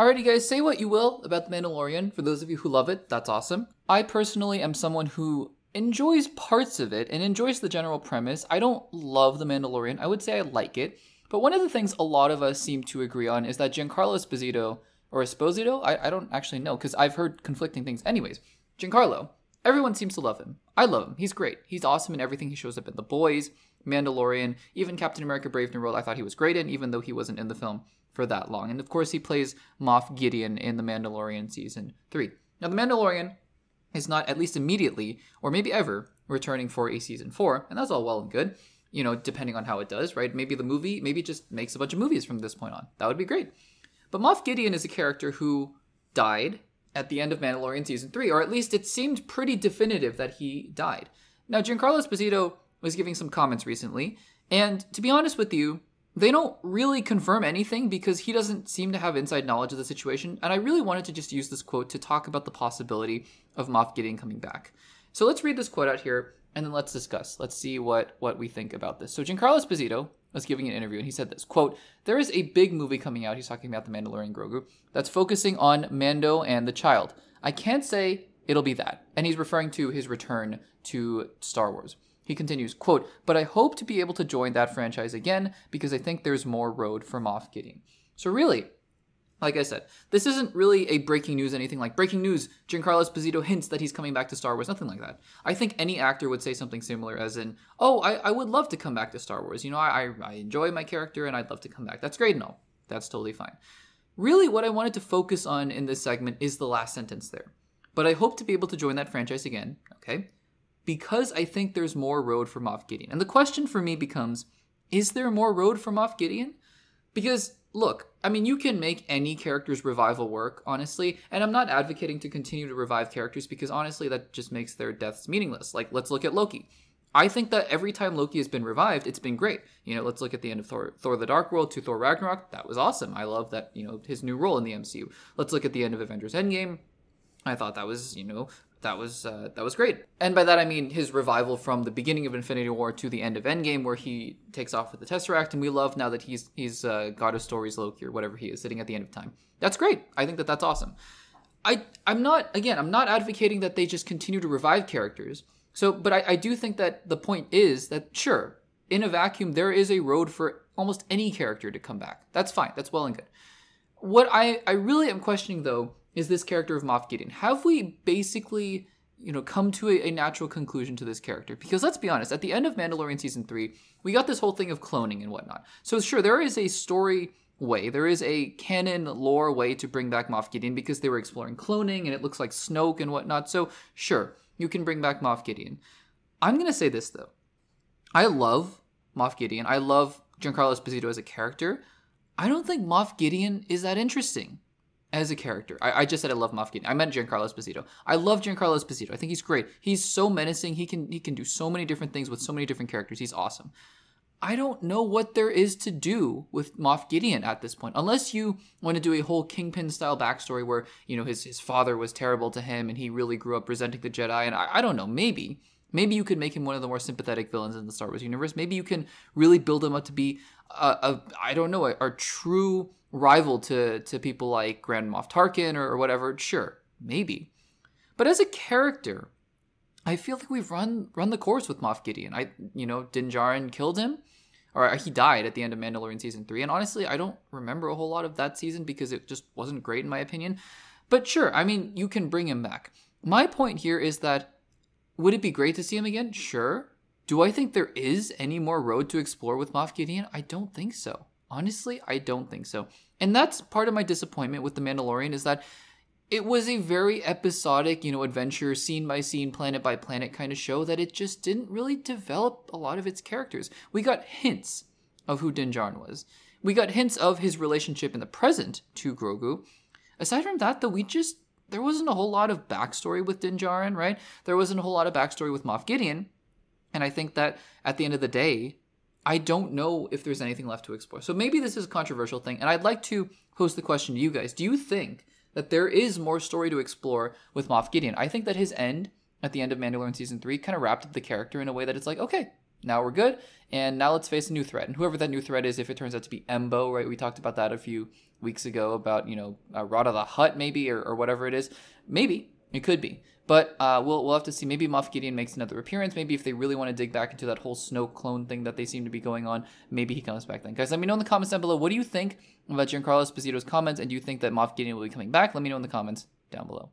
Alrighty guys, say what you will about The Mandalorian. For those of you who love it, that's awesome. I personally am someone who enjoys parts of it and enjoys the general premise. I don't love The Mandalorian. I would say I like it. But one of the things a lot of us seem to agree on is that Giancarlo Esposito, or Esposito? I don't actually know because I've heard conflicting things. Anyways, Giancarlo, everyone seems to love him. I love him. He's great. He's awesome in everything. He shows up in The Boys, Mandalorian, even Captain America Brave New World. I thought he was great in, even though he wasn't in the film for that long. And of course, he plays Moff Gideon in The Mandalorian Season 3. Now, The Mandalorian is not, at least immediately, or maybe ever, returning for a Season 4. And that's all well and good, you know, depending on how it does, right? Maybe the movie, maybe it just makes a bunch of movies from this point on. That would be great. But Moff Gideon is a character who died at the end of Mandalorian Season 3, or at least it seemed pretty definitive that he died. Now, Giancarlo Esposito was giving some comments recently, and to be honest with you, they don't really confirm anything because he doesn't seem to have inside knowledge of the situation, and I really wanted to just use this quote to talk about the possibility of Moff Gideon coming back. So let's read this quote out here, and then let's discuss. Let's see what we think about this. So Giancarlo Esposito was giving an interview, and he said this, quote, "There is a big movie coming out," he's talking about The Mandalorian Grogu, "that's focusing on Mando and the child. I can't say it'll be that." And he's referring to his return to Star Wars. He continues, quote, "But I hope to be able to join that franchise again because I think there's more road for Moff Gideon." So really, like I said, this isn't really a breaking news, anything like breaking news, Giancarlo Esposito hints that he's coming back to Star Wars, nothing like that. I think any actor would say something similar as in, oh, I would love to come back to Star Wars. You know, I enjoy my character and I'd love to come back. That's great and all. That's totally fine. Really, what I wanted to focus on in this segment is the last sentence there. But I hope to be able to join that franchise again, okay? Because I think there's more road for Moff Gideon. And the question for me becomes, is there more road for Moff Gideon? Because, look, I mean, you can make any character's revival work, honestly, and I'm not advocating to continue to revive characters because, honestly, that just makes their deaths meaningless. Like, let's look at Loki. I think that every time Loki has been revived, it's been great. You know, let's look at the end of Thor the Dark World to Thor Ragnarok. That was awesome. I love that, you know, his new role in the MCU. Let's look at the end of Avengers Endgame. I thought that was, you know, that was great. And by that, I mean his revival from the beginning of Infinity War to the end of Endgame, where he takes off with the Tesseract, and we love now that he's God of Stories Loki, or whatever he is, sitting at the end of time. That's great. I think that that's awesome. I'm not advocating that they just continue to revive characters. So, but I do think that the point is that, sure, in a vacuum, there is a road for almost any character to come back. That's fine. That's well and good. What I really am questioning, though, is this character of Moff Gideon. Have we basically, you know, come to a natural conclusion to this character? Because let's be honest, at the end of Mandalorian Season 3, we got this whole thing of cloning and whatnot. So sure, there is a story way, there is a canon lore way to bring back Moff Gideon because they were exploring cloning and it looks like Snoke and whatnot. So sure, you can bring back Moff Gideon. I'm going to say this, though. I love Moff Gideon. I love Giancarlo Esposito as a character. I don't think Moff Gideon is that interesting as a character. I just said I love Moff Gideon. I meant Giancarlo Esposito. I love Giancarlo Esposito. I think he's great. He's so menacing. He can do so many different things with so many different characters. He's awesome. I don't know what there is to do with Moff Gideon at this point, unless you want to do a whole Kingpin-style backstory where, you know, his father was terrible to him and he really grew up resenting the Jedi. And I don't know, maybe you could make him one of the more sympathetic villains in the Star Wars universe. Maybe you can really build him up to be a true rival to people like Grand Moff Tarkin or whatever. Sure, maybe. But as a character, I feel like we've run the course with Moff Gideon. Din Djarin killed him, or he died at the end of Mandalorian Season 3. And honestly, I don't remember a whole lot of that season because it just wasn't great in my opinion. But sure, I mean, you can bring him back. My point here is that, would it be great to see him again? Sure. Do I think there is any more road to explore with Moff Gideon? I don't think so. Honestly, I don't think so. And that's part of my disappointment with The Mandalorian, is that it was a very episodic, adventure, scene by scene, planet by planet kind of show that it just didn't really develop a lot of its characters. We got hints of who Din Djarin was. We got hints of his relationship in the present to Grogu. Aside from that, though, there wasn't a whole lot of backstory with Din Djarin, right? There wasn't a whole lot of backstory with Moff Gideon. And I think that at the end of the day, I don't know if there's anything left to explore. So maybe this is a controversial thing. And I'd like to pose the question to you guys. Do you think that there is more story to explore with Moff Gideon? I think that his end, at the end of Mandalorian Season 3, kind of wrapped up the character in a way that it's like, okay, Now we're good. And now let's face a new threat. And whoever that new threat is, if it turns out to be Embo, right? We talked about that a few weeks ago about, Rada the Hutt maybe, or whatever it is. Maybe. It could be. But we'll have to see. Maybe Moff Gideon makes another appearance. Maybe if they really want to dig back into that whole Snoke clone thing that they seem to be going on, maybe he comes back then. Guys, let me know in the comments down below. What do you think about Giancarlo Esposito's comments? And do you think that Moff Gideon will be coming back? Let me know in the comments down below.